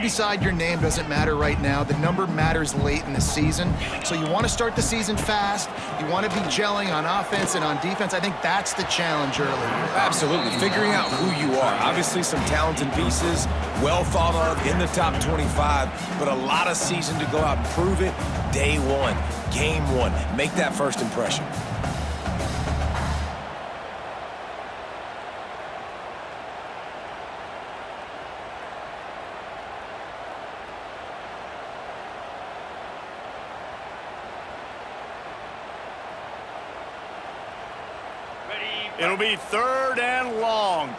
beside your name doesn't matter right now. The number matters late in the season. So you want to start the season fast. You want to be gelling on offense and on defense. I think that's the challenge early. Absolutely. Figuring out who you are. Obviously some talented pieces, well thought of in the top 25, but a lot of season to go out and prove it. Day one, game one. Make that first impression. It'll be 3rd and long.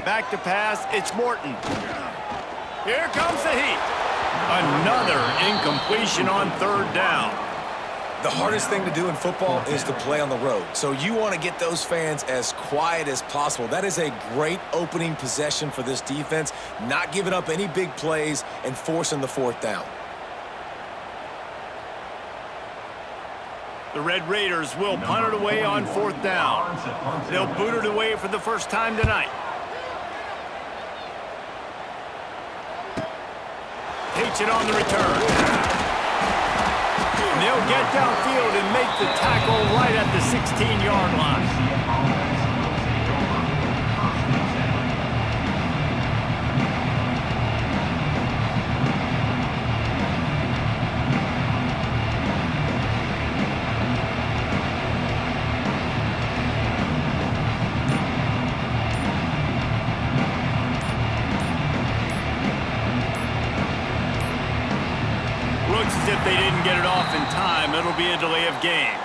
Back to pass, it's Morton. Here comes the heat. Another incompletion on 3rd down. The hardest thing to do in football is to play on the road. So you want to get those fans as quiet as possible. That is a great opening possession for this defense, not giving up any big plays and forcing the 4th down. The Red Raiders will punt it away on 4th down. They'll boot it away for the first time tonight. Takes it on the return. They'll get downfield and make the tackle right at the 16-yard line. Looks as if they didn't get it off in time. It'll be a delay of game.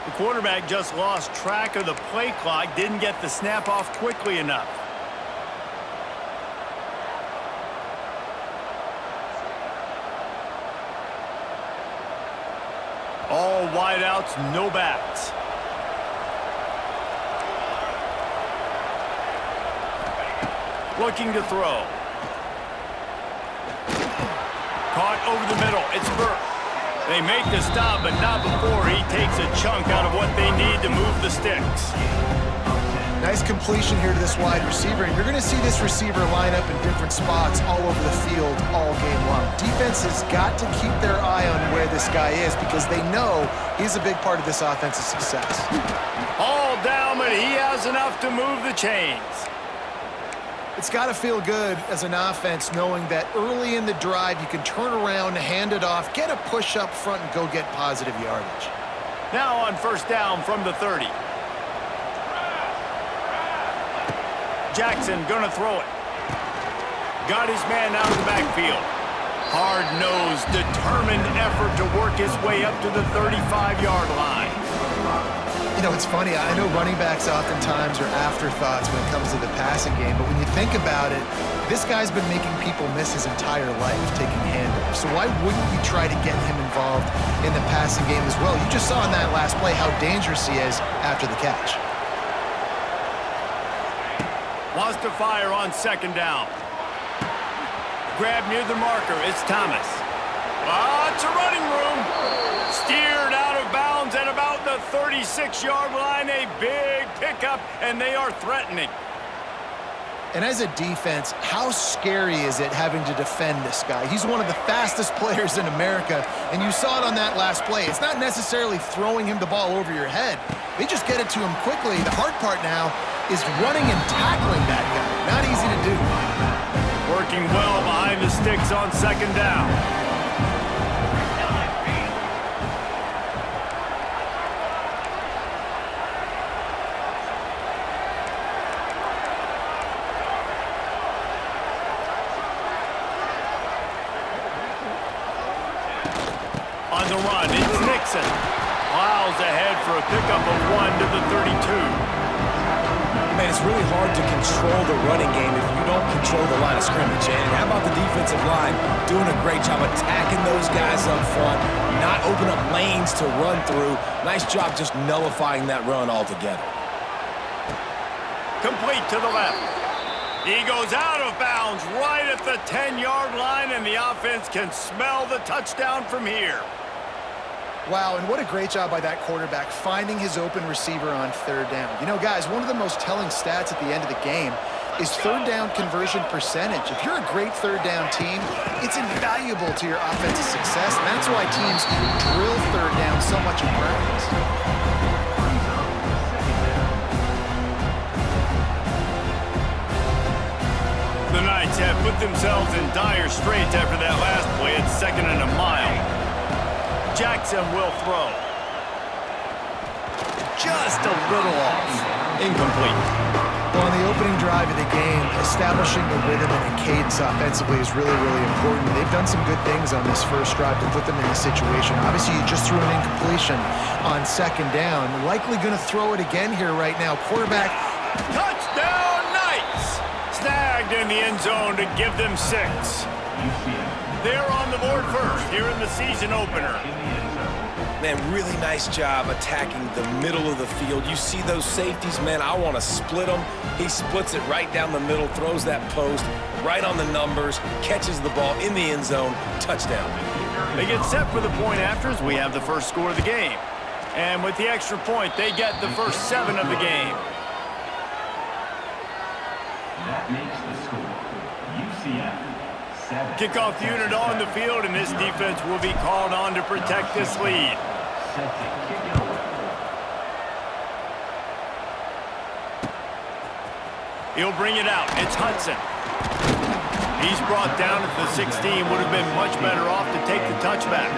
The quarterback just lost track of the play clock, didn't get the snap off quickly enough. All wideouts, no backs. Looking to throw. Caught over the middle. It's Burke. They make the stop, but not before he takes a chunk out of what they need to move the sticks. Nice completion here to this wide receiver, and you're going to see this receiver line up in different spots all over the field all game long. Defense has got to keep their eye on where this guy is because they know he's a big part of this offensive success. All down, but he has enough to move the chains. It's got to feel good as an offense knowing that early in the drive you can turn around, hand it off, get a push up front, and go get positive yardage. Now on 1st down from the 30. Jackson gonna throw it. Got his man out of the backfield. Hard-nosed, determined effort to work his way up to the 35-yard line. You know, it's funny. I know running backs oftentimes are afterthoughts when it comes to the passing game, but when you think about it, this guy's been making people miss his entire life taking handoffs. So why wouldn't you try to get him involved in the passing game as well? You just saw in that last play how dangerous he is after the catch. Wants to fire on 2nd down. Grab near the marker. It's Thomas. Lots of running room. Steered out of bounds at about the 36-yard line. A big pickup, and they are threatening. And as a defense, how scary is it having to defend this guy? He's one of the fastest players in America, and you saw it on that last play. It's not necessarily throwing him the ball over your head. They just get it to him quickly. The hard part now is running and tackling that guy. Not easy to do. Working well behind the sticks on 2nd down. On the run, it's Nixon. Plows ahead for a pickup of 1 to the 32. Man, it's really hard to control the running game if you don't control the line of scrimmage. And how about the defensive line doing a great job attacking those guys up front, not open up lanes to run through. Nice job just nullifying that run altogether. Complete to the left. He goes out of bounds right at the 10-yard line, and the offense can smell the touchdown from here. Wow, and what a great job by that quarterback finding his open receiver on third down. You know, guys, one of the most telling stats at the end of the game is third down conversion percentage. If you're a great third down team, it's invaluable to your offensive success. And that's why teams drill third down so much in practice. The Knights have put themselves in dire straits after that last play. It's 2nd and a mile. Jackson will throw. Just a little off. Incomplete. Well, on the opening drive of the game, establishing the rhythm and the cadence offensively is really, really important. They've done some good things on this first drive to put them in this situation. Obviously, you just threw an incompletion on 2nd down. Likely going to throw it again here right now. Quarterback. Touchdown, Knights! Snagged in the end zone to give them 6. They're on the board first here in the season opener. Man, really nice job attacking the middle of the field. You see those safeties, man, I want to split them. He splits it right down the middle, throws that post, right on the numbers, catches the ball in the end zone, touchdown. They get set for the point afters. We have the first score of the game. And with the extra point, they get the first 7 of the game. That makes the score UCF 7. Kickoff unit on the field, and this defense will be called on to protect this lead. Set to kick it away. He'll bring it out. It's Hudson. He's brought down at the 16. Would have been much better off to take the touchback.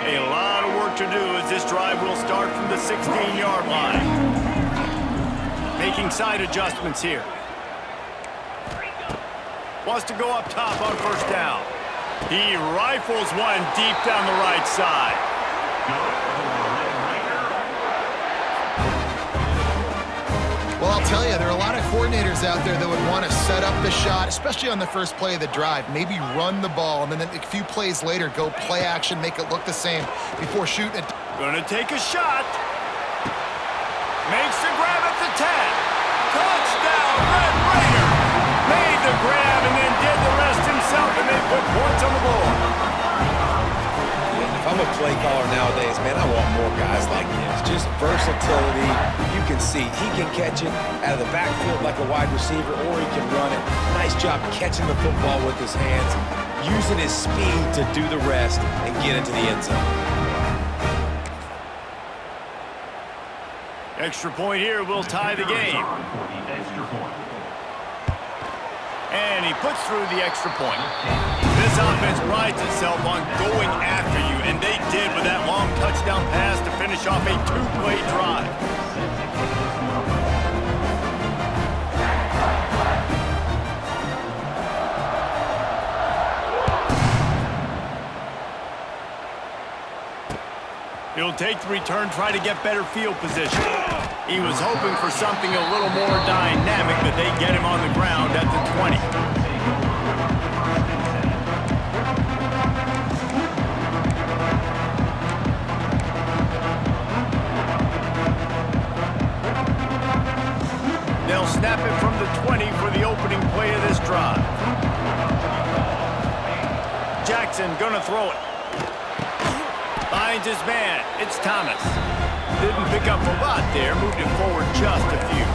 A lot of work to do as this drive will start from the 16-yard line. Making side adjustments here. Wants to go up top on first down. He rifles one deep down the right side. Well, I'll tell you, there are a lot of coordinators out there that would want to set up the shot, especially on the first play of the drive. Maybe run the ball, and then a few plays later, go play action, make it look the same before shooting it. Gonna take a shot. Makes the grab at the 10. Touchdown, Red Raider. Made the grab and then did the rest himself, and they put points on the board. If I'm a play caller nowadays, man, I want more guys like this. Just versatility. You can see he can catch it out of the backfield like a wide receiver, or he can run it. Nice job catching the football with his hands, using his speed to do the rest and get into the end zone. Extra point here will tie the game. And he puts through the extra point. This offense prides itself on going after you, and they did with that long touchdown pass to finish off a 2-play drive. He'll take the return, try to get better field position. He was hoping for something a little more dynamic, but they get him on the ground at the 20. They'll snap it from the 20 for the opening play of this drive. Jackson gonna throw it. Finds his man. It's Thomas. Didn't pick up a lot there. Moved it forward just a few.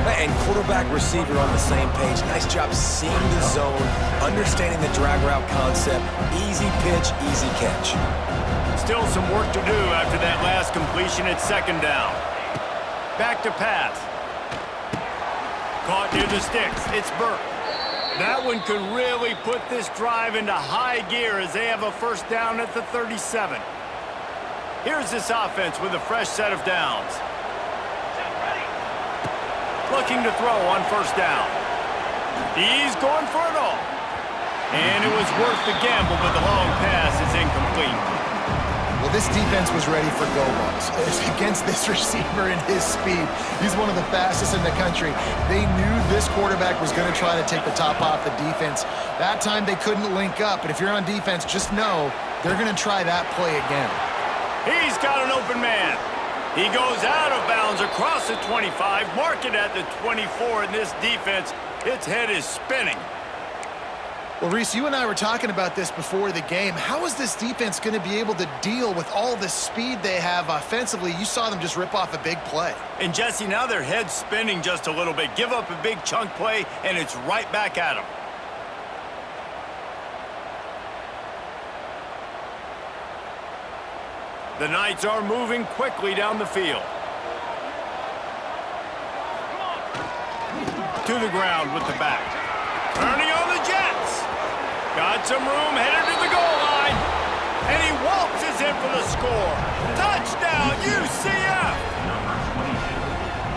And quarterback receiver on the same page. Nice job seeing the zone, understanding the drag route concept. Easy pitch, easy catch. Still some work to do after that last completion at 2nd down. Back to pass. Caught near the sticks. It's Burke. That one could really put this drive into high gear as they have a first down at the 37. Here's this offense with a fresh set of downs. Looking to throw on first down. He's going for it all. And it was worth the gamble, but the long pass is incomplete. Well, this defense was ready for go balls against this receiver and his speed. He's one of the fastest in the country. They knew this quarterback was going to try to take the top off the defense. That time they couldn't link up, but if you're on defense, just know they're going to try that play again. He's got an open man. He goes out of bounds across the 25, mark it at the 24, and this defense, its head is spinning. Well, Reese, you and I were talking about this before the game. How is this defense going to be able to deal with all the speed they have offensively? You saw them just rip off a big play. And, Jesse, now their head's spinning just a little bit. Give up a big chunk play, and it's right back at them. The Knights are moving quickly down the field. To the ground with the back. Turning on the Jets. Got some room, headed to the goal line. And he waltzes in for the score. Touchdown, UCF!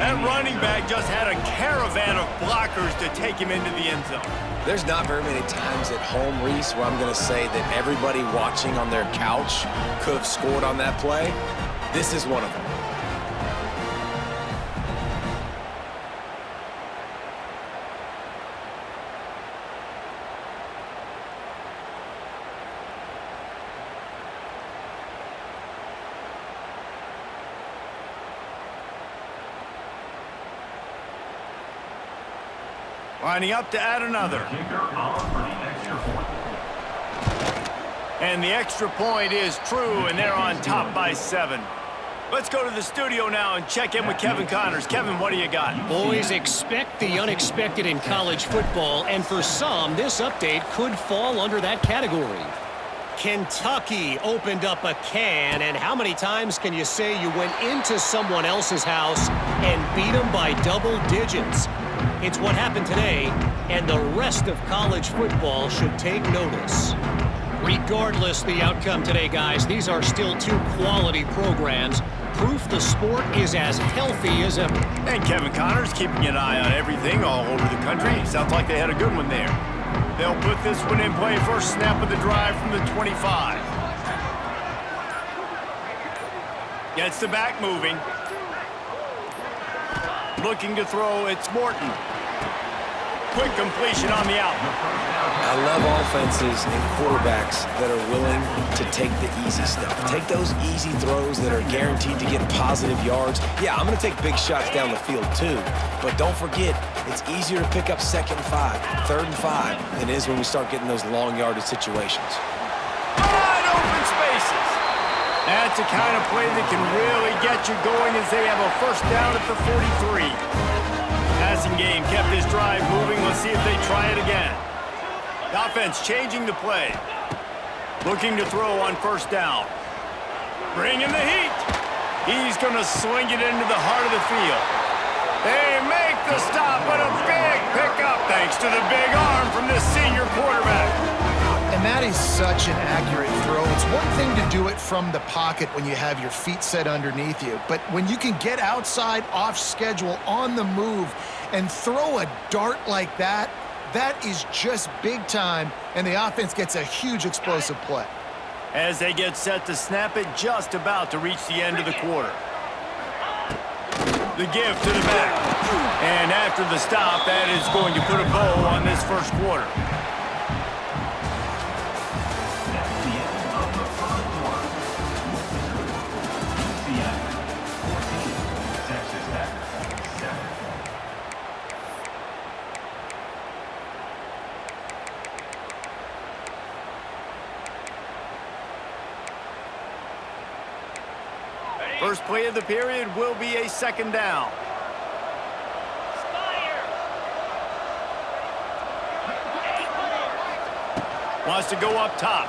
That running back just had a caravan of blockers to take him into the end zone. There's not very many times at home, Reese, where I'm going to say that everybody watching on their couch could have scored on that play. This is one of them. Lining up to add another. And the extra point is true, and they're on top by 7. Let's go to the studio now and check in with Kevin Connors. Kevin, what do you got? Boys, expect the unexpected in college football, and for some, this update could fall under that category. Kentucky opened up a can, and how many times can you say you went into someone else's house and beat them by double digits? It's what happened today, and the rest of college football should take notice. Regardless the outcome today, guys, these are still two quality programs. Proof the sport is as healthy as ever. And Kevin Connors keeping an eye on everything all over the country. Sounds like they had a good one there. They'll put this one in play. First snap of the drive from the 25. Gets the back moving. Looking to throw, it's Morton. Quick completion on the out. I love offenses and quarterbacks that are willing to take the easy stuff. Take those easy throws that are guaranteed to get positive yards. Yeah, I'm going to take big shots down the field too. But don't forget, it's easier to pick up 2nd and 5, 3rd and 5 than it is when we start getting those long yardage situations. Wide open spaces. That's the kind of play that can really get you going as they have a first down at the 43. Passing game kept this drive moving. Let's see if they try it again. The offense changing the play. Looking to throw on first down. Bringing the heat. He's going to swing it into the heart of the field. They make the stop, but a big pickup thanks to the big arm from this senior quarterback. And that is such an accurate throw. It's one thing to do it from the pocket when you have your feet set underneath you, but when you can get outside, off schedule, on the move, and throw a dart like that, that is just big time, and the offense gets a huge explosive play. As they get set to snap it, just about to reach the end of the quarter. The give to the back. And after the stop, that is going to put a bow on this first quarter. That's the end of the first quarter. UCF 14, Texas Tech 7. First play of the period will be a 2nd down. Wants to go up top.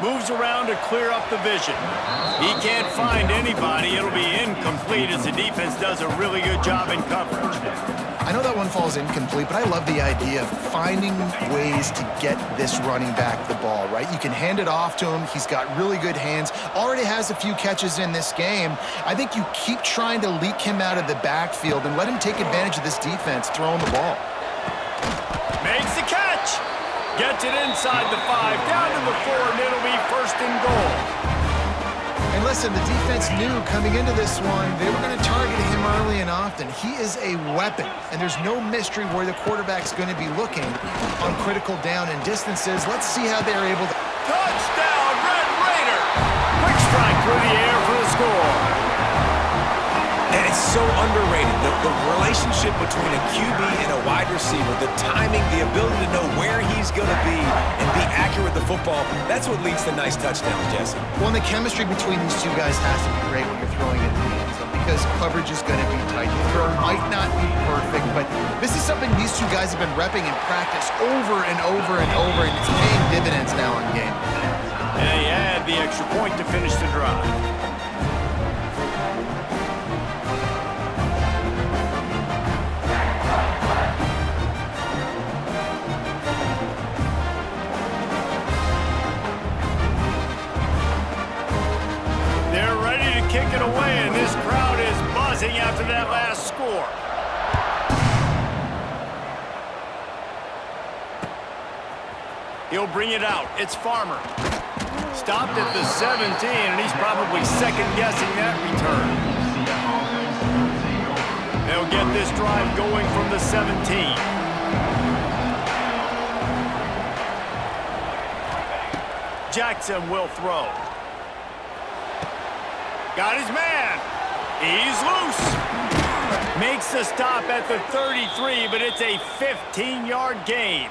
Moves around to clear up the vision. He can't find anybody. It'll be incomplete as the defense does a really good job in coverage. I know that one falls incomplete, but I love the idea of finding ways to get this running back the ball, right? You can hand it off to him. He's got really good hands. Already has a few catches in this game. I think you keep trying to leak him out of the backfield and let him take advantage of this defense throwing the ball. Makes the catch. Gets it inside the 5, down to the 4, and it'll be 1st and goal. And listen, the defense knew coming into this one, they were going to target him early and often. He is a weapon, and there's no mystery where the quarterback's going to be looking on critical down and distances. Let's see how they're able to... Touchdown, Red Raider! Quick strike through the air for the score. And it's so underrated. The relationship between a QB and a wide receiver, the timing, the ability to know where he's going to be and be accurate with the football, that's what leads to nice touchdowns, Jesse. Well, and the chemistry between these two guys has to be great when you're throwing it in the end zone because coverage is going to be tight. The throw might not be perfect, but this is something these two guys have been repping in practice over and over and over, and it's paying dividends now in game. And they add the extra point to finish the drive. Kick it away, and this crowd is buzzing after that last score. He'll bring it out. It's Farmer. Stopped at the 17, and he's probably second-guessing that return. They'll get this drive going from the 17. Jackson will throw. Got his man. He's loose. Makes the stop at the 33, but it's a 15-yard gain.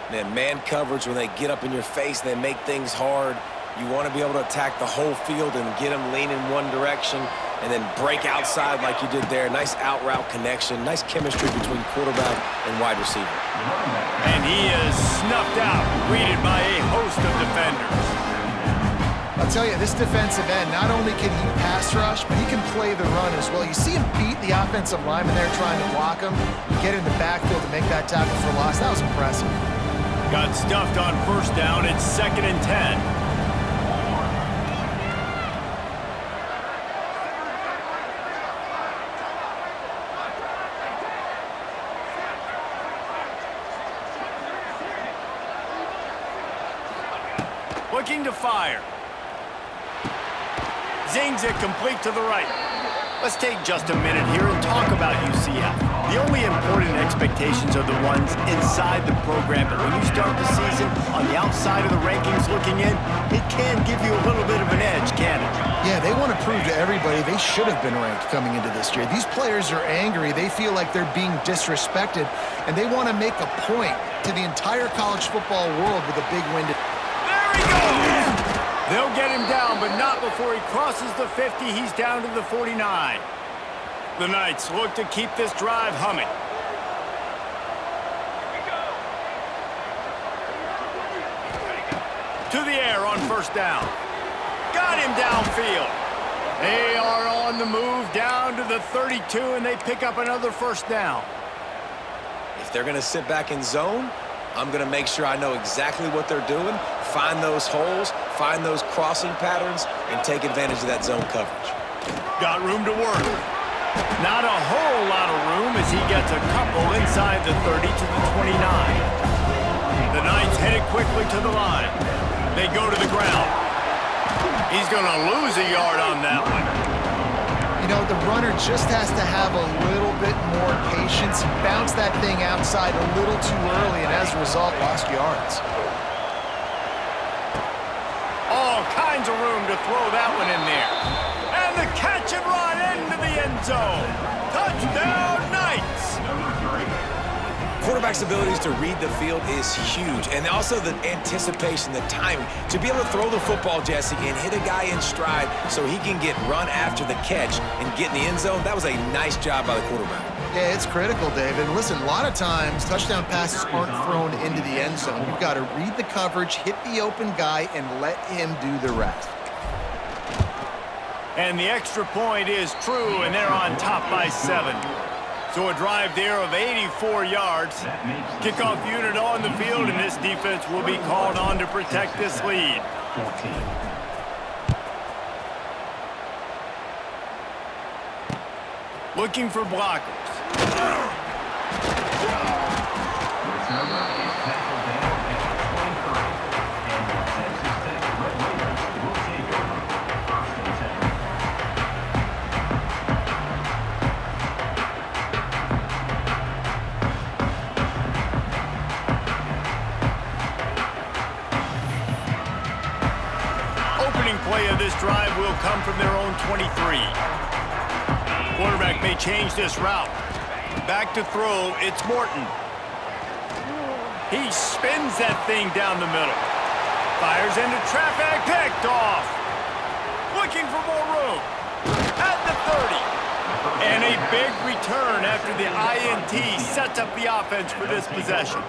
Man coverage, when they get up in your face, they make things hard. You want to be able to attack the whole field and get them leaning one direction and then break outside like you did there. Nice out-route connection. Nice chemistry between quarterback and wide receiver. And he is snuffed out, greeted by a host of defenders. I'll tell you, this defensive end, not only can he pass rush, but he can play the run as well. You see him beat the offensive lineman there trying to block him, get in the backfield to make that tackle for loss. That was impressive. Got stuffed on first down. It's 2nd and 10. Looking to fire. Zings it complete to the right. Let's take just a minute here and talk about UCF. The only important expectations are the ones inside the program, but when you start the season on the outside of the rankings looking in, it can give you a little bit of an edge, can't it? Yeah, they want to prove to everybody they should have been ranked coming into this year. These players are angry. They feel like they're being disrespected, and they want to make a point to the entire college football world with a big win. There he goes! They'll get him down, but not before he crosses the 50. He's down to the 49. The Knights look to keep this drive humming. To the air on first down. Got him downfield. They are on the move down to the 32, and they pick up another first down. If they're going to sit back in zone, I'm going to make sure I know exactly what they're doing, find those holes, find those crossing patterns, and take advantage of that zone coverage. Got room to work. Not a whole lot of room as he gets a couple inside the 30 to the 29. The Knights headed quickly to the line. They go to the ground. He's going to lose a yard on that one. You know, the runner just has to have a little bit more patience. He bounced that thing outside a little too early, and as a result, lost yards. All kinds of room to throw that one in there. And the catch and run into the end zone. Touchdown, Knights! Quarterback's abilities to read the field is huge, and also the anticipation, the timing. To be able to throw the football, Jesse, and hit a guy in stride so he can get run after the catch and get in the end zone, that was a nice job by the quarterback. Yeah, it's critical, David. Listen, a lot of times, touchdown passes aren't thrown into the end zone. You've got to read the coverage, hit the open guy, and let him do the rest. And the extra point is true, and they're on top by 7. So a drive there of 84 yards. Kickoff unit on the field, and this defense will be called on to protect this lead. 14. Looking for blockers. play of this drive will come from their own 23. Quarterback may change this route. Back to throw, it's Morton. He spins that thing down the middle. Fires into traffic, picked off. Looking for more room. At the 30. And a big return after the INT sets up the offense for this possession.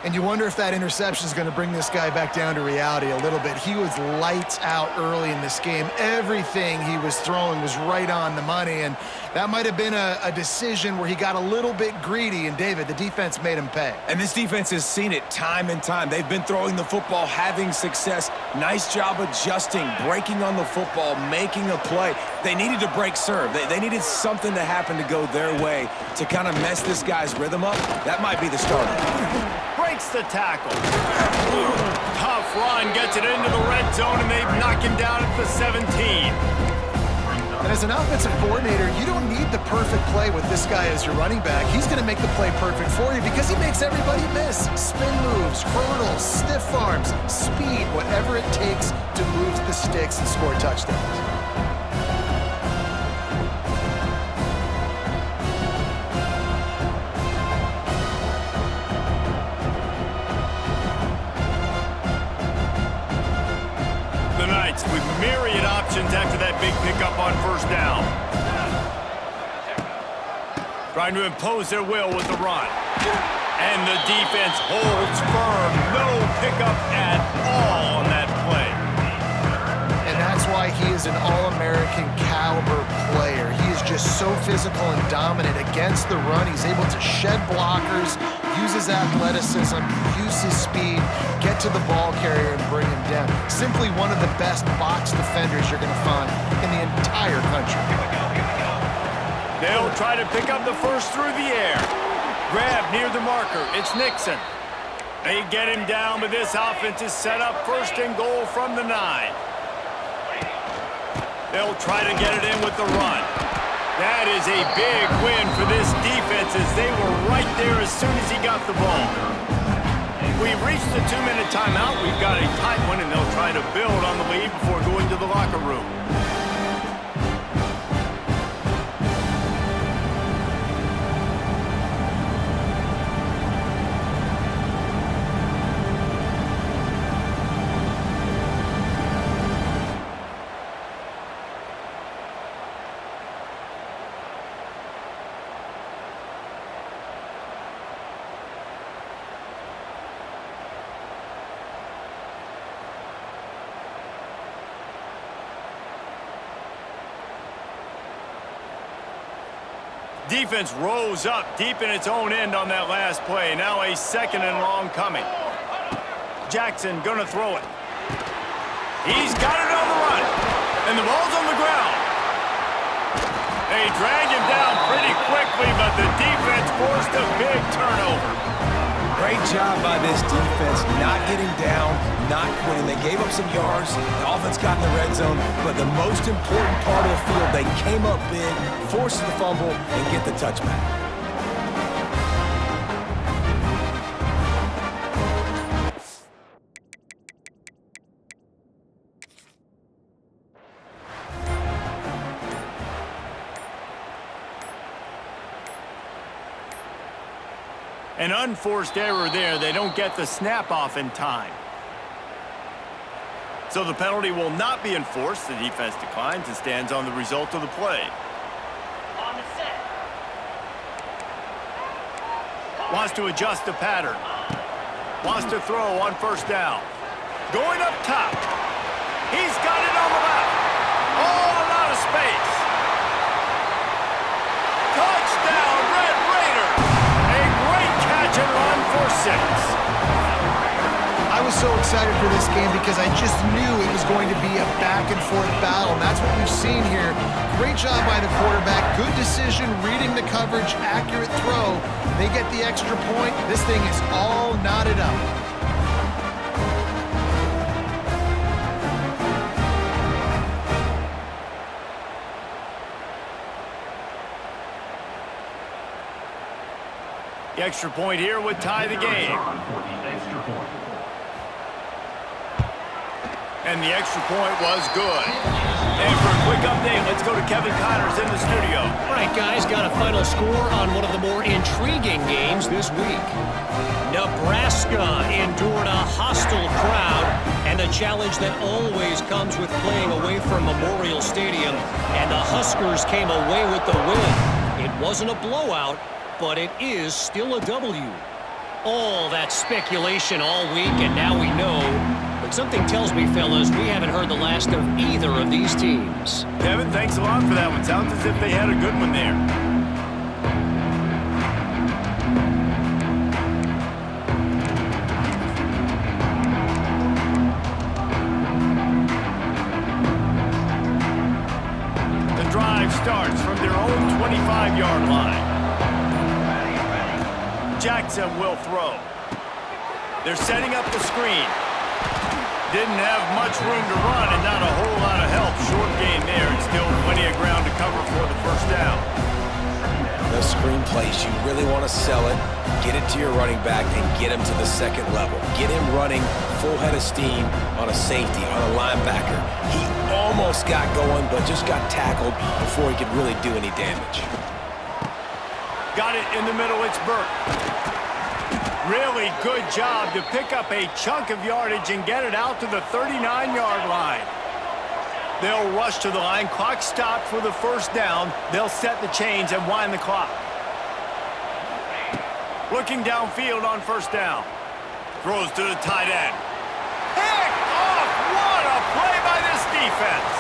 And you wonder if that interception is going to bring this guy back down to reality a little bit. He was lights out early in this game. Everything he was throwing was right on the money, and that might have been a decision where he got a little bit greedy, and David, the defense made him pay. And this defense has seen it time and time. They've been throwing the football, having success. Nice job adjusting, breaking on the football, making a play. They needed to break serve. They needed something to happen to go their way to kind of mess this guy's rhythm up. That might be the start. Breaks the tackle. Tough run, gets it into the red zone, and they knock him down at the 17. And as an offensive coordinator, you don't need the perfect play with this guy as your running back. He's going to make the play perfect for you because he makes everybody miss. Spin moves, hurdles, stiff arms, speed, whatever it takes to move the sticks and score touchdowns. With myriad options after that big pickup on first down. Trying to impose their will with the run. And the defense holds firm. No pickup at all on that play. And that's why he is an All-American caliber player. He is just so physical and dominant against the run. He's able to shed blockers, use his athleticism, use his speed, get to the ball carrier and bring him down. Simply one of the best box defenders you're going to find in the entire country. They'll try to pick up the first through the air. Grab near the marker. It's Nixon. They get him down, but this offense is set up first and goal from the 9. They'll try to get it in with the run. That is a big win for this defense as they were right there as soon as he got the ball. We've reached the 2-minute timeout. We've got a tight one, and they'll try to build on the lead before going to the locker room. Defense rose up deep in its own end on that last play. Now a second and long coming. Jackson gonna throw it. He's got it on the run. And the ball's on the ground. They drag him down pretty quickly, but the defense forced a big turnover. Great job by this defense, not getting down, not quitting. They gave up some yards. The offense got in the red zone, but the most important part of the field, they came up big, forced the fumble, and get the touchback. An unforced error there. They don't get the snap off in time. So the penalty will not be enforced. The defense declines and stands on the result of the play. On the set. Wants to adjust the pattern. Wants to throw on first down. Going up top. He's got it on the left. Oh, a lot of space. Touchdown, Red Raiders. A great catch and run for 6. I was so excited for this game because I just knew it was going to be a back-and-forth battle, and that's what we've seen here. Great job by the quarterback, good decision, reading the coverage, accurate throw. They get the extra point. This thing is all knotted up. The extra point here would tie the game. And the extra point was good. And for a quick update, let's go to Kevin Connors in the studio. All right, guys, got a final score on one of the more intriguing games this week. Nebraska endured a hostile crowd and a challenge that always comes with playing away from Memorial Stadium, and the Huskers came away with the win. It wasn't a blowout, but it is still a W. All that speculation all week, and now we know. But something tells me, fellas, we haven't heard the last of either of these teams. Kevin, thanks a lot for that one. Sounds as if they had a good one there. The drive starts from their own 25-yard line. Jackson will throw. They're setting up the screen. Didn't have much room to run and not a whole lot of help. Short gain there and still plenty of ground to cover for the first down. Those screen plays, you really want to sell it, get it to your running back, and get him to the second level. Get him running full head of steam on a safety, on a linebacker. He almost got going, but just got tackled before he could really do any damage. Got it in the middle, it's Burke. Really good job to pick up a chunk of yardage and get it out to the 39-yard line. They'll rush to the line. Clock stopped for the first down. They'll set the chains and wind the clock. Looking downfield on first down. Throws to the tight end. Picked off! What a play by this defense.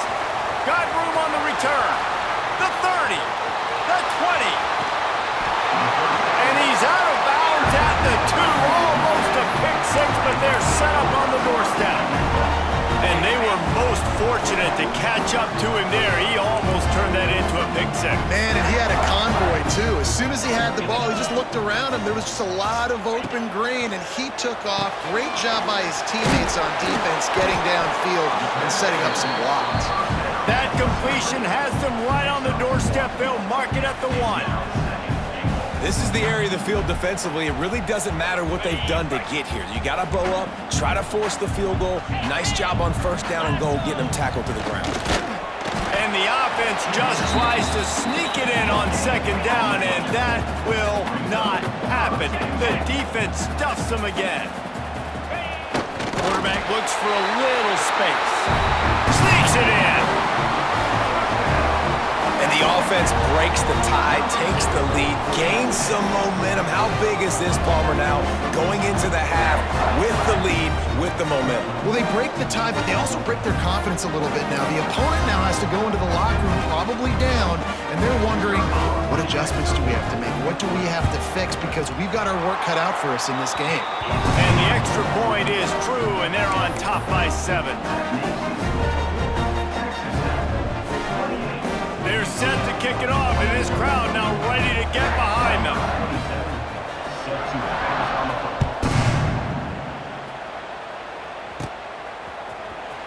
Got room on the return. The 30. The 20. And he's out of bounds at the 2. Almost a pick six, but they're set up on the doorstep. And they were most fortunate to catch up to him there. He almost turned that into a pick six. Man, and he had a convoy, too. As soon as he had the ball, he just looked around him. There was just a lot of open green, and he took off. Great job by his teammates on defense, getting downfield and setting up some blocks. That completion has them right on the doorstep. They'll mark it at the 1. This is the area of the field defensively. It really doesn't matter what they've done to get here. You got to bow up, try to force the field goal. Nice job on first down and goal, getting them tackled to the ground. And the offense just tries to sneak it in on second down, and that will not happen. The defense stuffs them again. Quarterback looks for a little space. Sneaks it in. And the offense breaks the tie, takes the lead, gains some momentum. How big is this, Palmer, now going into the half with the lead, with the momentum? Well, they break the tie, but they also break their confidence a little bit now. The opponent now has to go into the locker room probably down, and they're wondering, what adjustments do we have to make? What do we have to fix? Because we've got our work cut out for us in this game. And the extra point is true, and they're on top by 7. They're set to kick it off, and this crowd now ready to get behind them.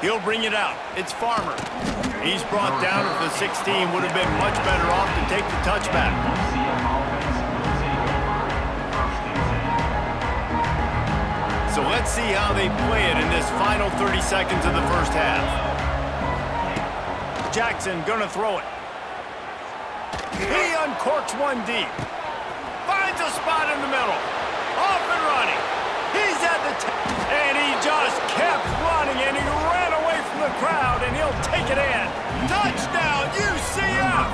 He'll bring it out. It's Farmer. He's brought down at the 16. Would have been much better off to take the touchback. So let's see how they play it in this final 30 seconds of the first half. Jackson gonna throw it. He uncorks one deep. Finds a spot in the middle. Off and running. He's at the 10. And he just kept running, and he ran away from the crowd, and he'll take it in. Touchdown, UCF!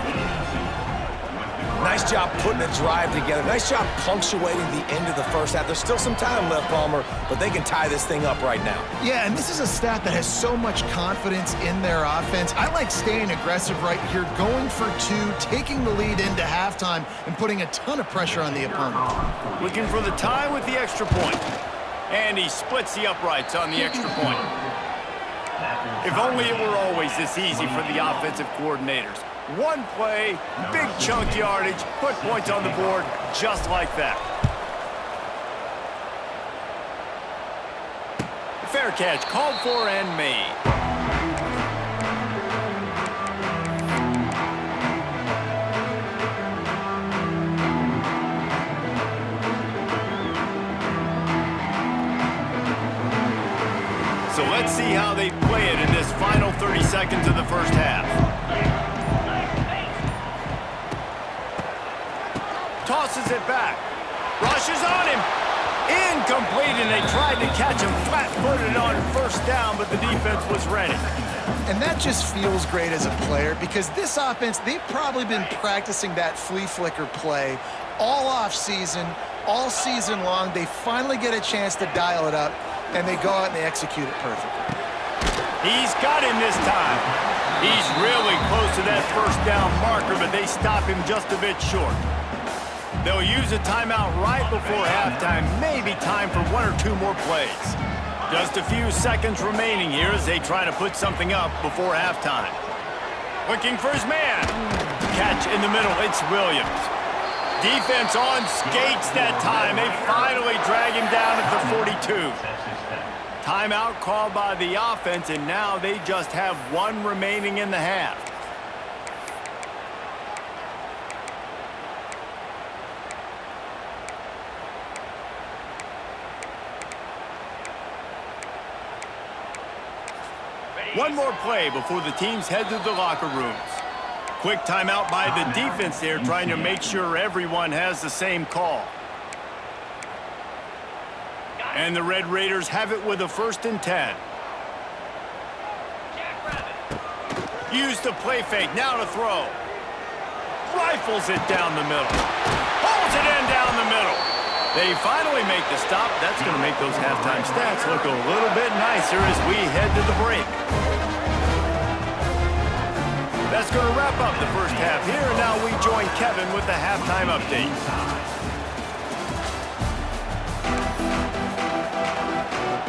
Nice job putting a drive together. Nice job punctuating the end of the first half. There's still some time left, Palmer, but they can tie this thing up right now. Yeah, and this is a stat that has so much confidence in their offense. I like staying aggressive right here, going for 2, taking the lead into halftime, and putting a ton of pressure on the opponent. Looking for the tie with the extra point. And he splits the uprights on the extra point. If only it were always this easy for the offensive coordinators. One play, big chunk yardage, put points on the board just like that. Fair catch called for and made. So let's see how they play it in this final 30 seconds of the first half. Tosses it back. Rushes on him. Incomplete, and they tried to catch him flat-footed on first down, but the defense was ready. And that just feels great as a player because this offense, they've probably been practicing that flea flicker play all off season, all season long. They finally get a chance to dial it up, and they go out and they execute it perfectly. He's got him this time. He's really close to that first down marker, but they stop him just a bit short. They'll use a timeout right before halftime, maybe time for one or two more plays. Just a few seconds remaining here as they try to put something up before halftime. Looking for his man. Catch in the middle, it's Williams. Defense on skates that time. They finally drag him down at the 42. Timeout called by the offense, and now they just have one remaining in the half. One more play before the teams head to the locker rooms. Quick timeout by the defense there, trying to make sure everyone has the same call. And the Red Raiders have it with a 1st and 10. Use the play fake, now to throw. Rifles it down the middle. Pulls it in down the middle. They finally make the stop. That's going to make those halftime stats look a little bit nicer as we head to the break. That's going to wrap up the first half here, and now we join Kevin with the halftime update.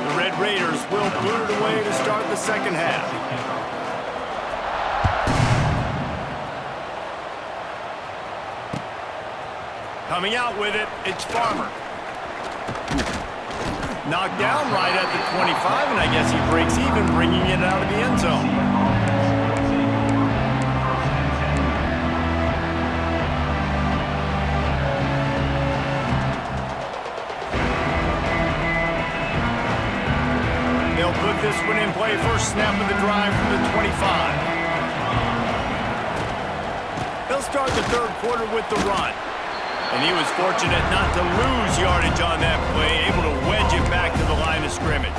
The Red Raiders will boot it away to start the second half. Coming out with it, it's Farmer. Knocked down right at the 25, and I guess he breaks even, bringing it out of the end zone. They'll put this one in play, first snap of the drive from the 25. They'll start the third quarter with the run. And he was fortunate not to lose yardage on that play, able to wedge it back to the line of scrimmage.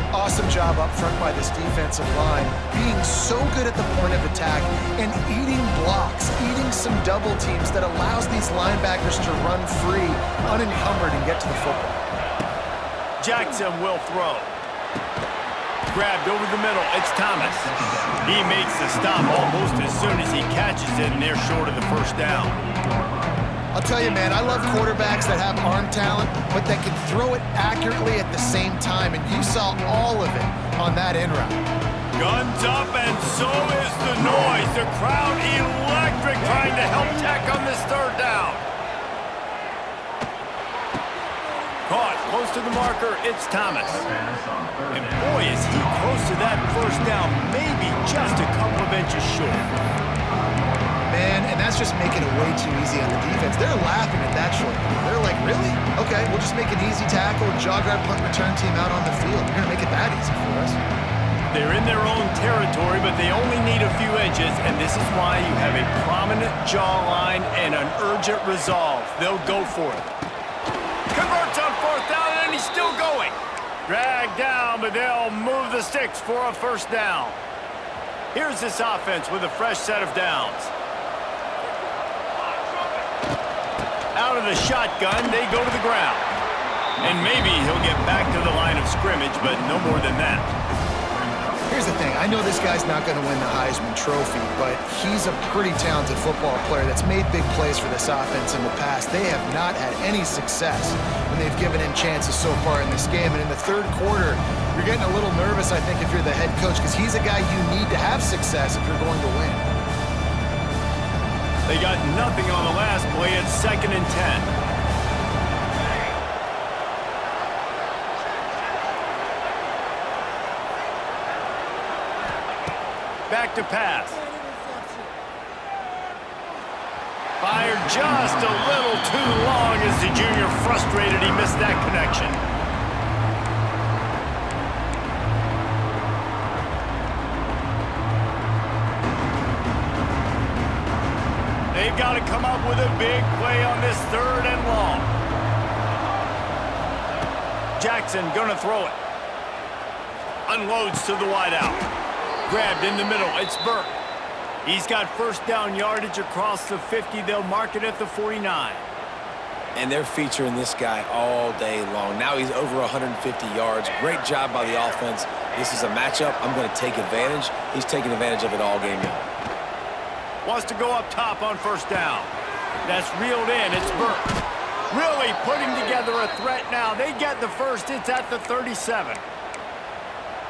Awesome job up front by this defensive line, being so good at the point of attack and eating blocks, eating some double teams that allows these linebackers to run free, unencumbered, and get to the football. Jackson will throw. Grabbed over the middle, it's Thomas. He makes the stop almost as soon as he catches it, and they're short of the first down. I'll tell you, man, I love quarterbacks that have arm talent, but that can throw it accurately at the same time, and you saw all of it on that in route. Guns up, and so is the noise. The crowd electric, trying to help Tech on this third down. Caught close to the marker, it's Thomas. And boy, is he close to that first down, maybe just a couple of inches short. Man, and that's just making it way too easy on the defense. They're laughing at that short. They're like, really? Okay, we'll just make an easy tackle and jog our punt return team out on the field. You're going to make it that easy for us. They're in their own territory, but they only need a few inches, and this is why you have a prominent jawline and an urgent resolve. They'll go for it. Converts on fourth down, and he's still going. Dragged down, but they'll move the sticks for a first down. Here's this offense with a fresh set of downs. Out of the shotgun, they go to the ground. And maybe he'll get back to the line of scrimmage, but no more than that. Here's the thing. I know this guy's not going to win the Heisman Trophy, but he's a pretty talented football player that's made big plays for this offense in the past. They have not had any success when they've given him chances so far in this game. And in the third quarter, you're getting a little nervous, I think, if you're the head coach, because he's a guy you need to have success if you're going to win. They got nothing on the last play. It's 2nd and 10. Back to pass. Fired just a little too long as the junior frustrated he missed that connection. with a big play on this 3rd and long. Jackson gonna throw it. Unloads to the wideout. Grabbed in the middle. It's Burke. He's got first down yardage across the 50. They'll mark it at the 49. And they're featuring this guy all day long. Now he's over 150 yards. Great job by the offense. This is a matchup. I'm going to take advantage. He's taking advantage of it all game long. Wants to go up top on first down. That's reeled in. It's Burke. Really putting together a threat now. They get the first. It's at the 37.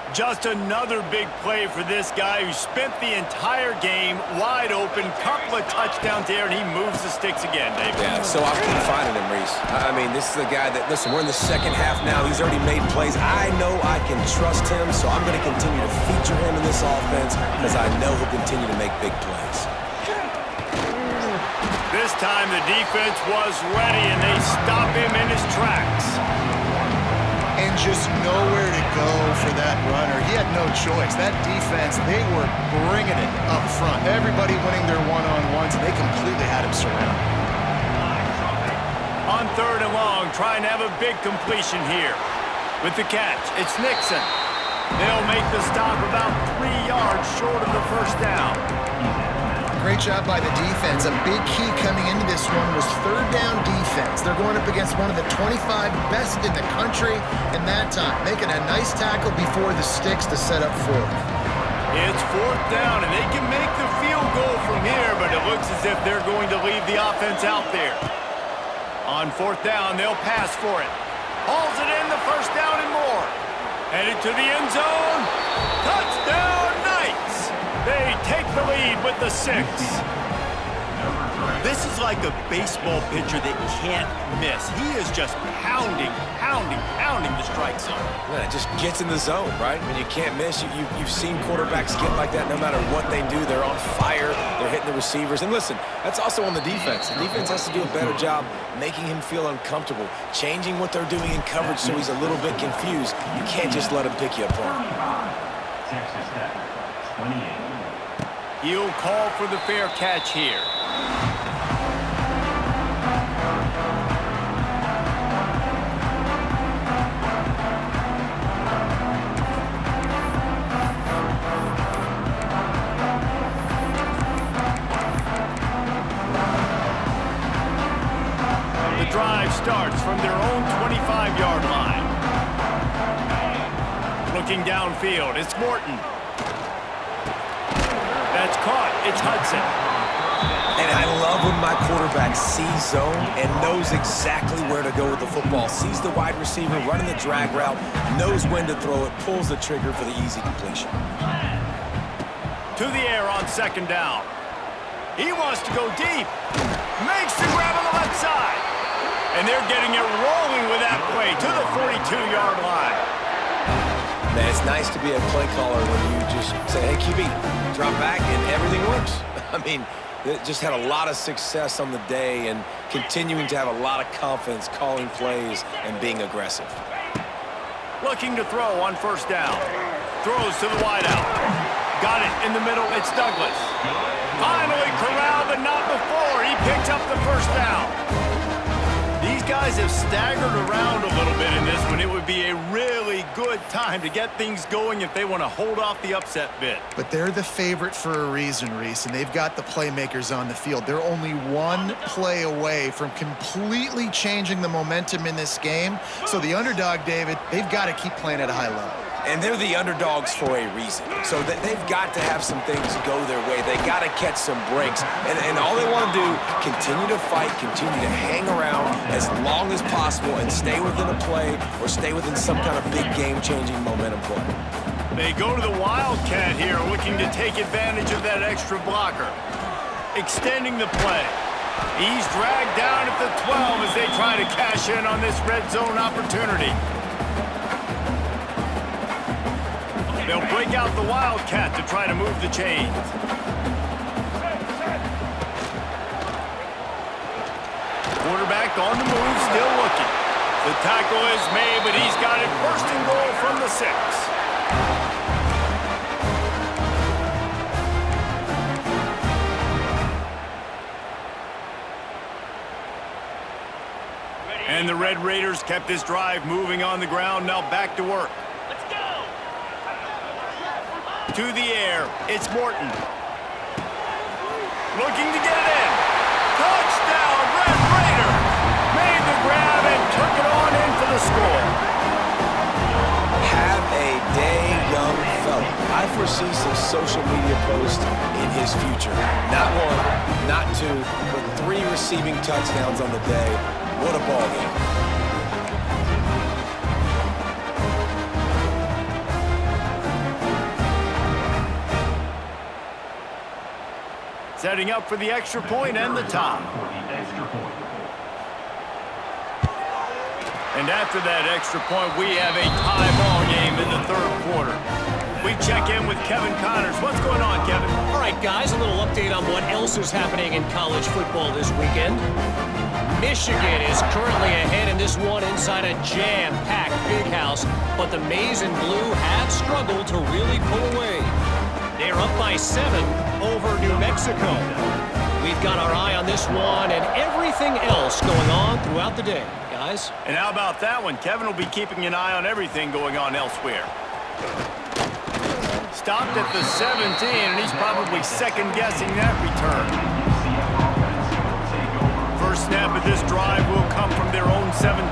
Just another big play for this guy who spent the entire game wide open. Couple of touchdowns there, and he moves the sticks again, David. Yeah, so I'll keep finding him, Reese. I mean, this is a guy that, listen, we're in the second half now. He's already made plays. I know I can trust him, so I'm going to continue to feature him in this offense because I know he'll continue to make big plays. This time the defense was ready, and they stop him in his tracks. And just nowhere to go for that runner. He had no choice. That defense, they were bringing it up front. Everybody winning their one-on-ones, and they completely had him surrounded. On 3rd and long, trying to have a big completion here. With the catch, it's Nixon. They'll make the stop about 3 yards short of the first down. Great job by the defense. A big key coming into this one was 3rd down defense. They're going up against one of the 25 best in the country in that time, making a nice tackle before the sticks to set up 4th. It's 4th down, and they can make the field goal from here, but it looks as if they're going to leave the offense out there. On 4th down, they'll pass for it. Hauls it in, the first down and more. Headed to the end zone. Touchdown, Knights! They take the lead with the 6. This is like a baseball pitcher that can't miss. He is just pounding the strike zone. Yeah, it just gets in the zone, right? When you can't miss, you've seen quarterbacks get like that no matter what they do. They're on fire. They're hitting the receivers. And listen, that's also on the defense. The defense has to do a better job making him feel uncomfortable, changing what they're doing in coverage so he's a little bit confused. You can't just let him pick you apart. Texas Tech, 28. He'll call for the fair catch here. The drive starts from their own 25-yard line. Looking downfield, it's Morton. That's caught. It's Hudson. And I love when my quarterback sees zone and knows exactly where to go with the football. Sees the wide receiver running the drag route, knows when to throw it, pulls the trigger for the easy completion. To the air on 2nd down. He wants to go deep. Makes the grab on the left side. And they're getting it rolling with that play to the 42-yard line. Man, it's nice to be a play caller when you just say, hey, QB, drop back, and everything works. I mean, they just had a lot of success on the day and continuing to have a lot of confidence calling plays and being aggressive. Looking to throw on 1st down. Throws to the wideout. Got it in the middle. It's Douglas. Finally corralled, but not before. He picks up the 1st down. These guys have staggered around a little bit in this one. It would be a really good time to get things going if they want to hold off the upset bid. But they're the favorite for a reason, Reese, and they've got the playmakers on the field. They're only one play away from completely changing the momentum in this game. So the underdog, David, they've got to keep playing at a high level. And they're the underdogs for a reason. So they've got to have some things go their way. They got to catch some breaks. And all they want to do, continue to fight, continue to hang around as long as possible and stay within a play or stay within some kind of big game-changing momentum play. They go to the Wildcat here, looking to take advantage of that extra blocker. Extending the play. He's dragged down at the 12 as they try to cash in on this red zone opportunity. They'll break out the Wildcat to try to move the chains. Quarterback on the move, still looking. The tackle is made, but he's got it 1st and goal from the 6. And the Red Raiders kept this drive moving on the ground. Now back to work. Let's go. To the air, it's Morton. Looking to get it in. Touchdown, Red Raiders! Made the grab and took it on in for the score. Have a day, young fella. I foresee some social media posts in his future. Not one, not two, but 3 receiving touchdowns on the day. What a ball game. Setting up for the extra point and the tie. And after that extra point, we have a tie ball game in the third quarter. We check in with Kevin Connors. What's going on, Kevin? All right, guys, a little update on what else is happening in college football this weekend. Michigan is currently ahead in this one inside a jam-packed big house, but the Maize and Blue have struggled to really pull away. They're up by 7 over New Mexico. We've got our eye on this one and everything else going on throughout the day, guys. And how about that one? Kevin will be keeping an eye on everything going on elsewhere. Stopped at the 17, and he's probably second-guessing that return. First snap of this drive will come from their own 17.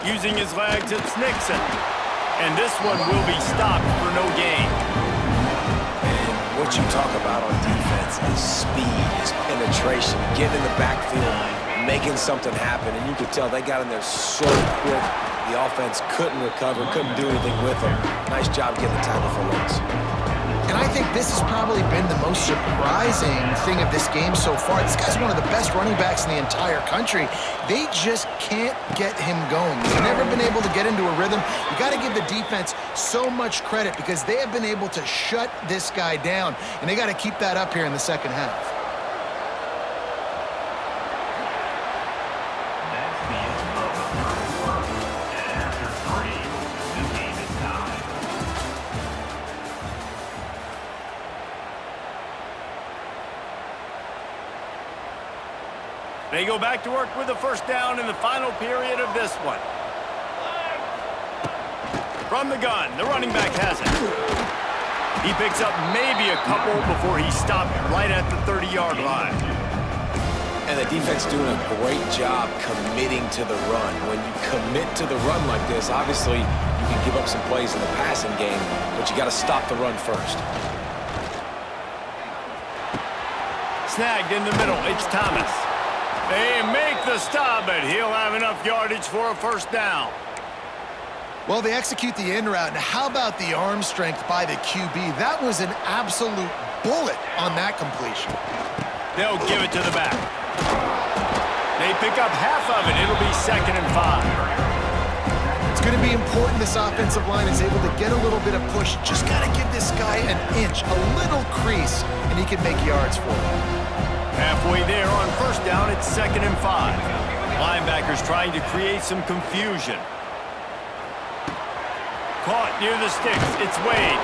Using his legs, it's Nixon. And this one will be stopped for no gain. And what you talk about on defense is speed, is penetration, getting in the backfield, making something happen. And you could tell they got in there so quick. The offense couldn't recover, couldn't do anything with them. Nice job getting the tackle for loss. And I think this has probably been the most surprising thing of this game so far. This guy's one of the best running backs in the entire country. They just can't get him going. He's never been able to get into a rhythm. You got to give the defense so much credit because they have been able to shut this guy down, and they got to keep that up here in the second half. That's the end of the first quarter. And after 3, the game is tied. They go back to work with a first down in the final period of this one. From the gun, the running back has it. He picks up maybe a couple before he's stopped right at the 30-yard line. And the defense doing a great job committing to the run. When you commit to the run like this, obviously you can give up some plays in the passing game, but you got to stop the run first. Snagged in the middle, it's Thomas. They make the stop, but he'll have enough yardage for a first down. Well, they execute the in route, and how about the arm strength by the QB? That was an absolute bullet on that completion. They'll give it to the back. They pick up half of it. It'll be 2nd and 5. It's going to be important this offensive line is able to get a little bit of push. Just got to give this guy an inch, a little crease, and he can make yards for it. Halfway there on first down, it's 2nd and 5. Linebackers trying to create some confusion. Caught near the sticks, it's Wade.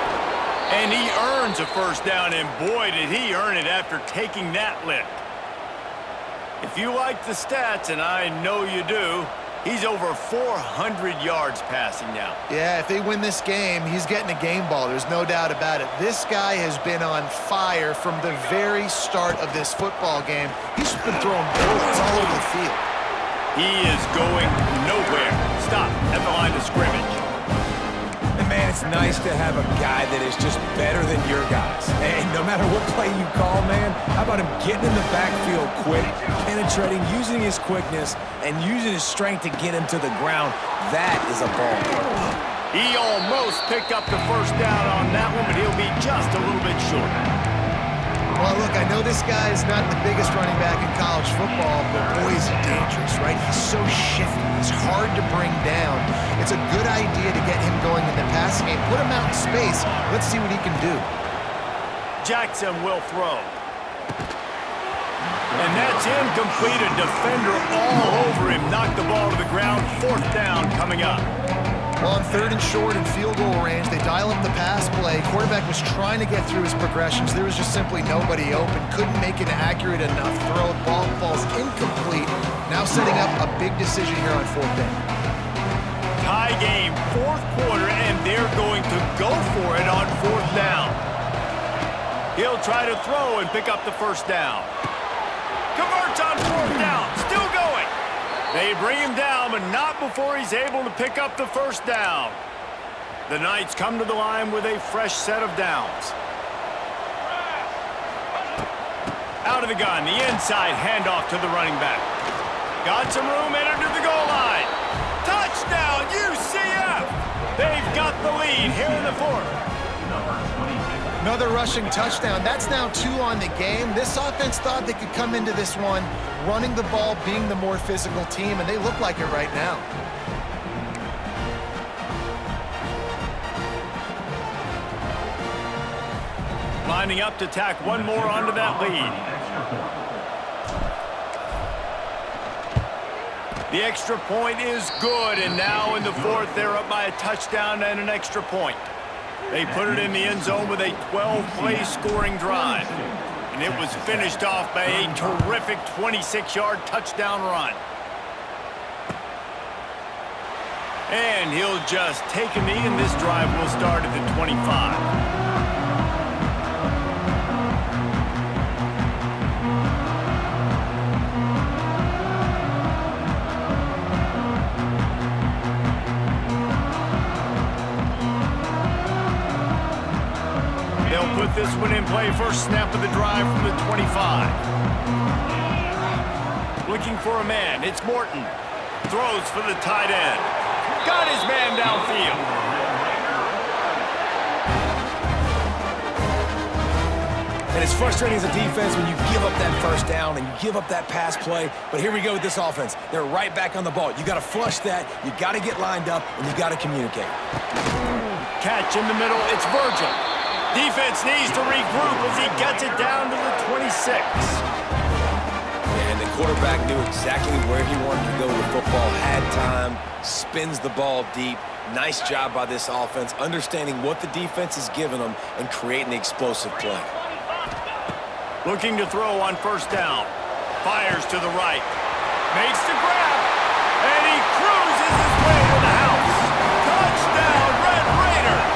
And he earns a first down, and boy, did he earn it after taking that lift. If you like the stats, and I know you do, he's over 400 yards passing now. Yeah, if they win this game, he's getting a game ball. There's no doubt about it. This guy has been on fire from the very start of this football game. He's been throwing bullets all over the field. He is going nowhere. Stop at the line of scrimmage. And man, it's nice to have a guy that is just better than your guys. And no matter what play you call, man, how about him getting in the backfield quick, penetrating, using his quickness, and using his strength to get him to the ground? That is a ball. He almost picked up the first down on that one, but he'll be just a little bit short. Well, look, I know this guy is not the biggest running back in college football, but boy, is he dangerous, right? He's so shifty. He's hard to bring down. It's a good idea to get him going in the passing game. Put him out in space. Let's see what he can do. Jackson will throw. And that's incomplete. A defender all over him. Knocked the ball to the ground. Fourth down coming up. Well, on 3rd and short and field goal range, they dial up the pass play. Quarterback was trying to get through his progressions. There was just simply nobody open. Couldn't make an accurate enough throw. Ball falls Now setting up a big decision here on 4th down. Tie game, 4th quarter, and they're going to go for it on 4th down. He'll try to throw and pick up the 1st down. Converts on 4th down, still going. They bring him down, but not before he's able to pick up the 1st down. The Knights come to the line with a fresh set of downs. Out of the gun, the inside handoff to the running back. Got some room, entered to the goal line. Touchdown, UCF! They've got the lead here in the 4th. Another rushing touchdown. That's now 2 on the game. This offense thought they could come into this one running the ball, being the more physical team, and they look like it right now. Lining up to tack one more onto that lead. The extra point is good, and now in the 4th, they're up by a touchdown and an extra point. They put it in the end zone with a 12-play scoring drive. And it was finished off by a terrific 26-yard touchdown run. And he'll just take a knee, and this drive will start at the 25. Put this one in play, first snap of the drive from the 25. Looking for a man, it's Morton. Throws for the tight end. Got his man downfield. And it's frustrating as a defense when you give up that 1st down and you give up that pass play. But here we go with this offense. They're right back on the ball. You got to flush that. You got to get lined up, and you got to communicate. Catch in the middle, it's Virgil. Defense needs to regroup as he gets it down to the 26. And the quarterback knew exactly where he wanted to go with the football, had time, spins the ball deep. Nice job by this offense, understanding what the defense is giving them and creating the explosive play. Looking to throw on 1st down. Fires to the right. Makes the grab. And he cruises his way to the house. Touchdown, Red Raiders!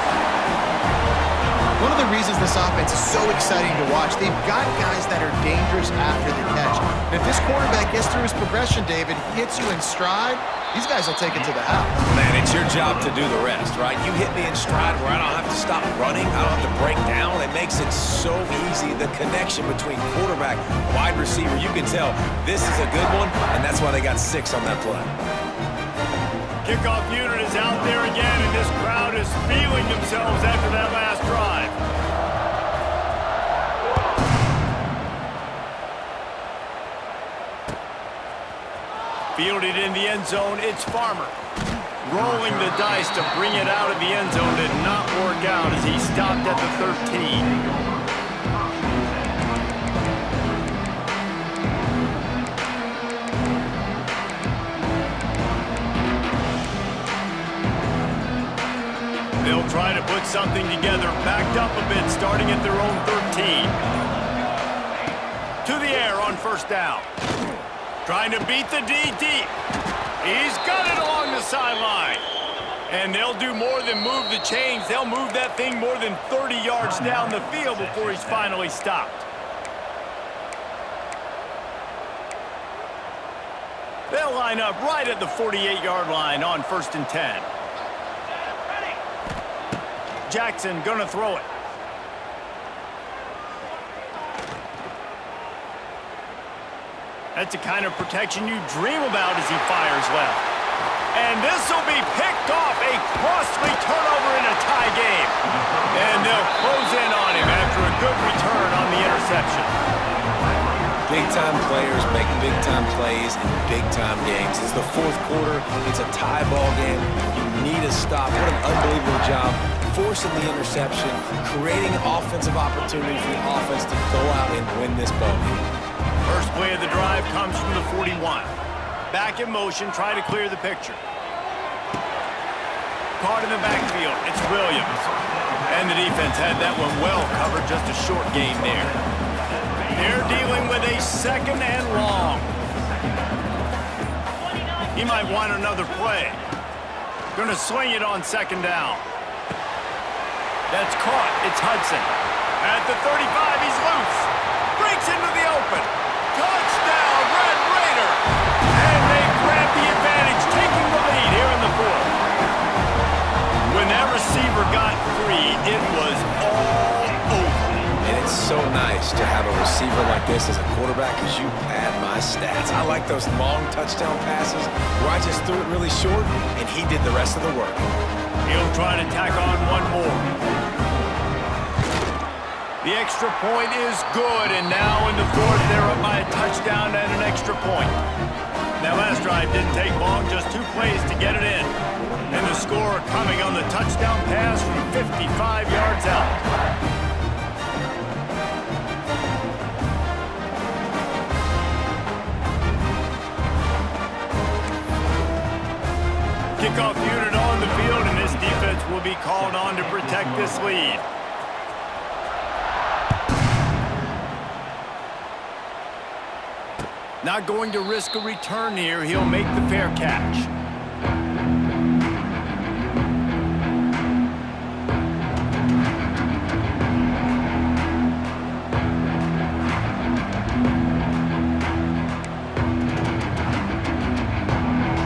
One of the reasons this offense is so exciting to watch, they've got guys that are dangerous after the catch. And if this quarterback gets through his progression, David, hits you in stride, these guys will take it to the house. Man, it's your job to do the rest, right? You hit me in stride where I don't have to stop running. I don't have to break down. It makes it so easy. The connection between quarterback, wide receiver, you can tell this is a good one, and that's why they got 6 on that play. Kickoff unit is out there again, and this crowd is feeling themselves after that last drive. Fielded in the end zone, it's Farmer. Rolling the dice to bring it out of the end zone did not work out as he stopped at the 13. They'll try to put something together, backed up a bit, starting at their own 13. To the air on 1st down. Trying to beat the D deep. He's got it along the sideline. And they'll do more than move the chains. They'll move that thing more than 30 yards down the field before he's finally stopped. They'll line up right at the 48-yard line on 1st and 10. Jackson gonna throw it. That's the kind of protection you dream about as he fires left. And this will be picked off, a costly turnover in a tie game. And they'll close in on him after a good return on the interception. Big-time players make big-time plays in big-time games. It's the 4th quarter. It's a tie ball game. You need a stop. What an unbelievable job forcing the interception, creating offensive opportunity for the offense to go out and win this ball game. First play of the drive comes from the 41. Back in motion, trying to clear the picture. Caught in the backfield, it's Williams. And the defense had that one well covered, just a short gain there. They're dealing with a 2nd and long. He might want another play. Gonna swing it on second down. That's caught. It's Hudson. At the 35, he's loose. Breaks into the open. Touchdown, Red Raider. And they grab the advantage, taking the lead here in the fourth. When that receiver got free, it was all over. And it's so nice to have a receiver like this as a quarterback because you pad my stats. I like those long touchdown passes where I just threw it really short and he did the rest of the work. He'll try to tack on one more. The extra point is good, and now in the fourth, they're up by a touchdown and an extra point. That last drive didn't take long, just 2 plays to get it in. And the score coming on the touchdown pass from 55 yards out. Kickoff unit on the field, and this defense will be called on to protect this lead. Not going to risk a return here. He'll make the fair catch.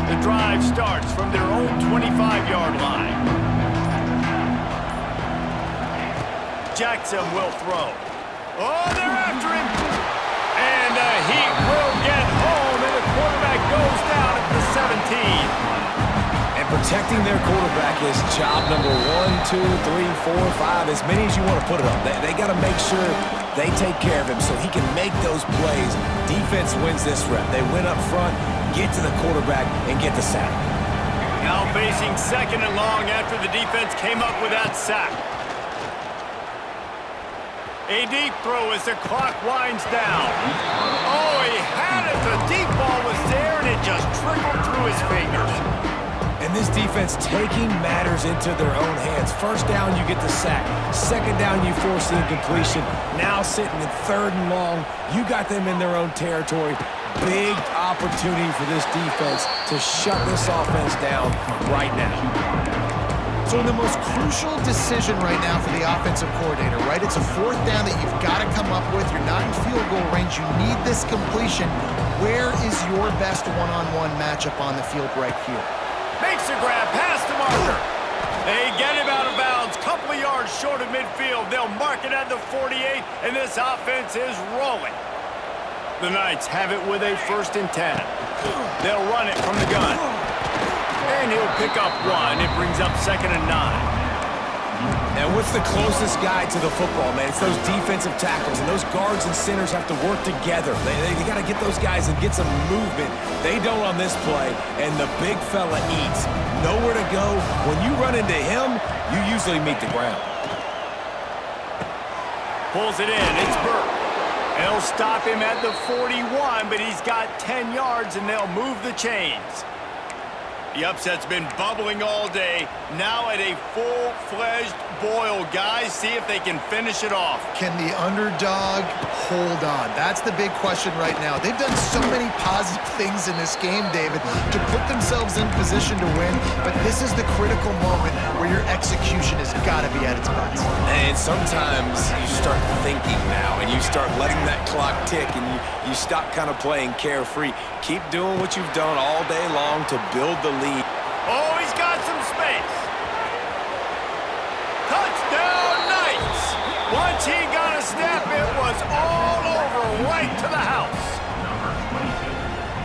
The drive starts from their own 25-yard line. Jackson will throw. Oh, they're after him. And he will get home, and the quarterback goes down at the 17. And protecting their quarterback is job number 1, 2, 3, 4, 5, as many as you want to put it up. They got to make sure they take care of him so he can make those plays. Defense wins this rep. They win up front, get to the quarterback, and get the sack. Now facing second and long after the defense came up with that sack. A deep throw as the clock winds down. Oh, he had it. The deep ball was there, and it just trickled through his fingers. And this defense taking matters into their own hands. First down, you get the sack. Second down, you force the incompletion. Now sitting in third and long, you got them in their own territory. Big opportunity for this defense to shut this offense down right now. So the most crucial decision right now for the offensive coordinator, right? It's a fourth down that you've got to come up with. You're not in field goal range. You need this completion. Where is your best one-on-one matchup on the field right here? Makes a grab, pass to Marker. They get him out of bounds, couple of yards short of midfield. They'll mark it at the 48, and this offense is rolling. The Knights have it with a 1st and 10. They'll run it from the gun. And he'll pick up 1. It brings up 2nd and 9. Now, what's the closest guy to the football, man? It's those defensive tackles, and those guards and centers have to work together. They got to get those guys and get some movement. They don't on this play, and the big fella eats. Nowhere to go. When you run into him, you usually meet the ground. Pulls it in. It's Burke. They'll stop him at the 41, but he's got 10 yards, and they'll move the chains. The upset's been bubbling all day. Now at a full-fledged boil. Guys, see if they can finish it off. Can the underdog hold on? That's the big question right now. They've done so many positive things in this game, David, to put themselves in position to win, but this is the critical moment where your execution has got to be at its best. And sometimes you start thinking now, and you start letting that clock tick, and you stop kind of playing carefree. Keep doing what you've done all day long to build the lead. Oh, he's got some space. Touchdown, Knights! Once he got a snap, it was all over, right to the house.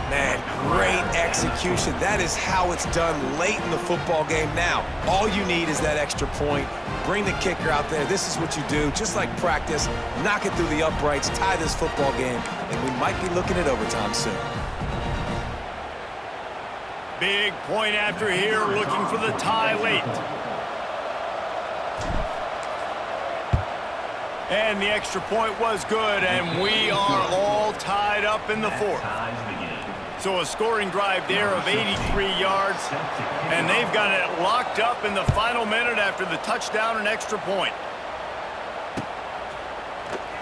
Man, great execution. That is how it's done late in the football game. Now, all you need is that extra point. Bring the kicker out there. This is what you do. Just like practice, knock it through the uprights, tie this football game, and we might be looking at overtime soon. Big point after here, looking for the tie late. And the extra point was good, and we are all tied up in the fourth. So a scoring drive there of 83 yards, and they've got it locked up in the final minute after the touchdown and extra point.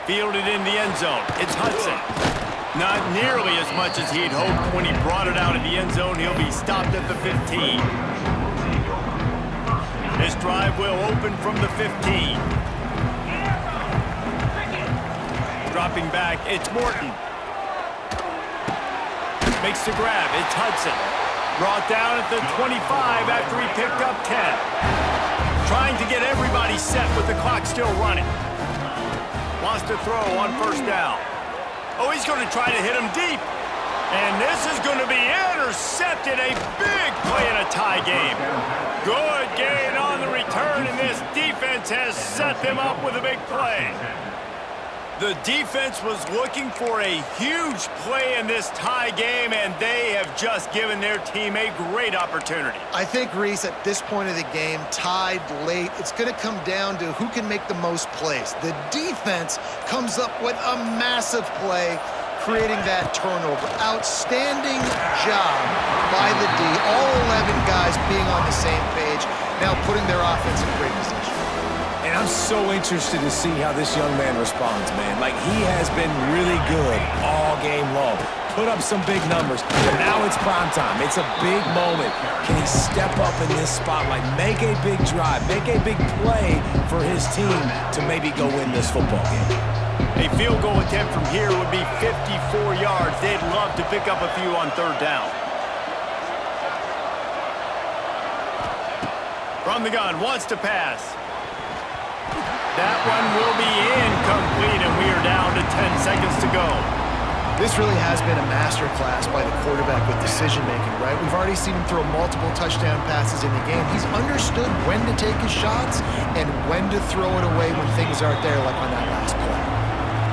Fielded in the end zone. It's Hudson. Not nearly as much as he'd hoped when he brought it out of the end zone. He'll be stopped at the 15. This drive will open from the 15. Dropping back, it's Morton. Makes the grab, it's Hudson. Brought down at the 25 after he picked up 10. Trying to get everybody set with the clock still running. Wants to throw on first down. Oh, he's going to try to hit him deep. And this is going to be intercepted. A big play in a tie game. Good gain on the return, and this defense has set them up with a big play. The defense was looking for a huge play in this tie game, and they have just given their team a great opportunity. I think, Reese, at this point of the game, tied late, it's going to come down to who can make the most plays. The defense comes up with a massive play, creating that turnover. Outstanding job by the D. All 11 guys being on the same page, now putting their offense in great position. And I'm so interested to see how this young man responds, man. Like, he has been really good all game long. Put up some big numbers. But now it's prime time. It's a big moment. Can he step up in this spotlight, make a big drive, make a big play for his team to maybe go win this football game? A field goal attempt from here would be 54 yards. They'd love to pick up a few on third down. From the gun, wants to pass. That one will be incomplete, and we are down to 10 seconds to go. This really has been a masterclass by the quarterback with decision-making, right? We've already seen him throw multiple touchdown passes in the game. He's understood when to take his shots and when to throw it away when things aren't there, like on that last play.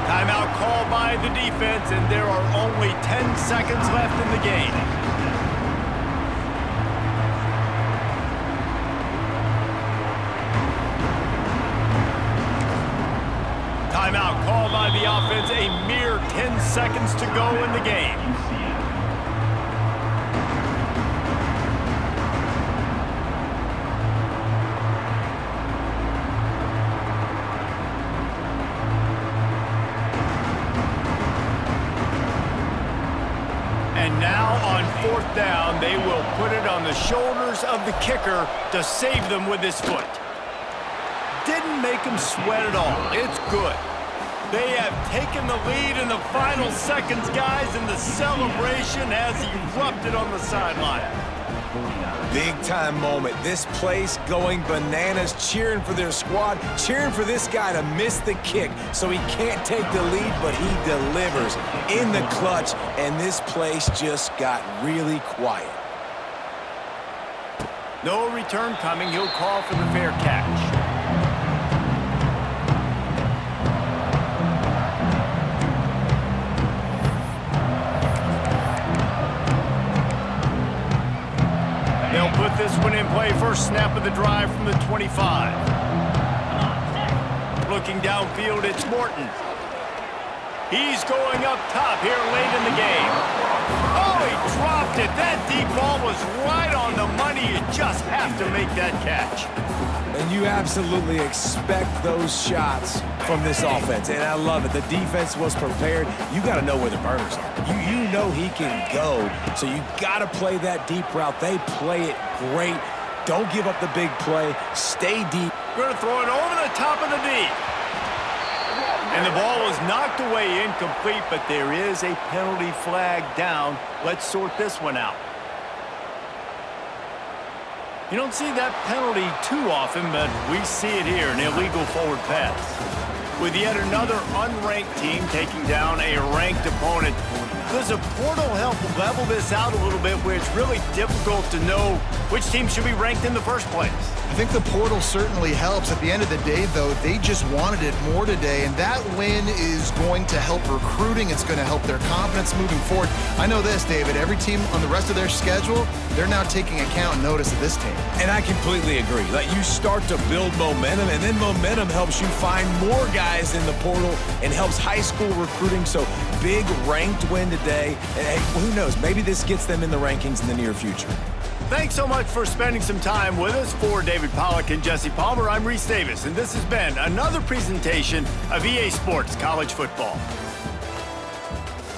Timeout called by the defense, and there are only 10 seconds left in the game. Timeout called by the offense. A mere 10 seconds to go in the game. And now on fourth down, they will put it on the shoulders of the kicker to save them with his foot. Didn't make him sweat at all. It's good. They have taken the lead in the final seconds, guys, and the celebration has erupted on the sideline. Big-time moment. This place going bananas, cheering for their squad, cheering for this guy to miss the kick so he can't take the lead, but he delivers in the clutch, and this place just got really quiet. No return coming. He'll call for the fair catch. They'll put this one in play. First snap of the drive from the 25. Looking downfield, it's Morton. He's going up top here late in the game. Oh, he dropped it. That deep ball was right on the money. You just have to make that catch. And you absolutely expect those shots from this offense, and I love it. The defense was prepared. You got to know where the burners are. You know he can go, so you got to play that deep route. They play it great. Don't give up the big play. Stay deep. Going to throw it over the top of the D. And the ball was knocked away incomplete, but there is a penalty flag down. Let's sort this one out. You don't see that penalty too often, but we see it here, an illegal forward pass. With yet another unranked team taking down a ranked opponent, does a portal help level this out a little bit where it's really difficult to know which team should be ranked in the first place? I think the portal certainly helps. At the end of the day, though, they just wanted it more today, and that win is going to help recruiting. It's going to help their confidence moving forward. I know this, David, every team on the rest of their schedule, they're now taking account and notice of this team. And I completely agree. Like, you start to build momentum, and then momentum helps you find more guys in the portal and helps high school recruiting. So big ranked win today. And hey, who knows? Maybe this gets them in the rankings in the near future. Thanks so much for spending some time with us. For David Pollack and Jesse Palmer, I'm Reese Davis, and this has been another presentation of EA Sports College Football.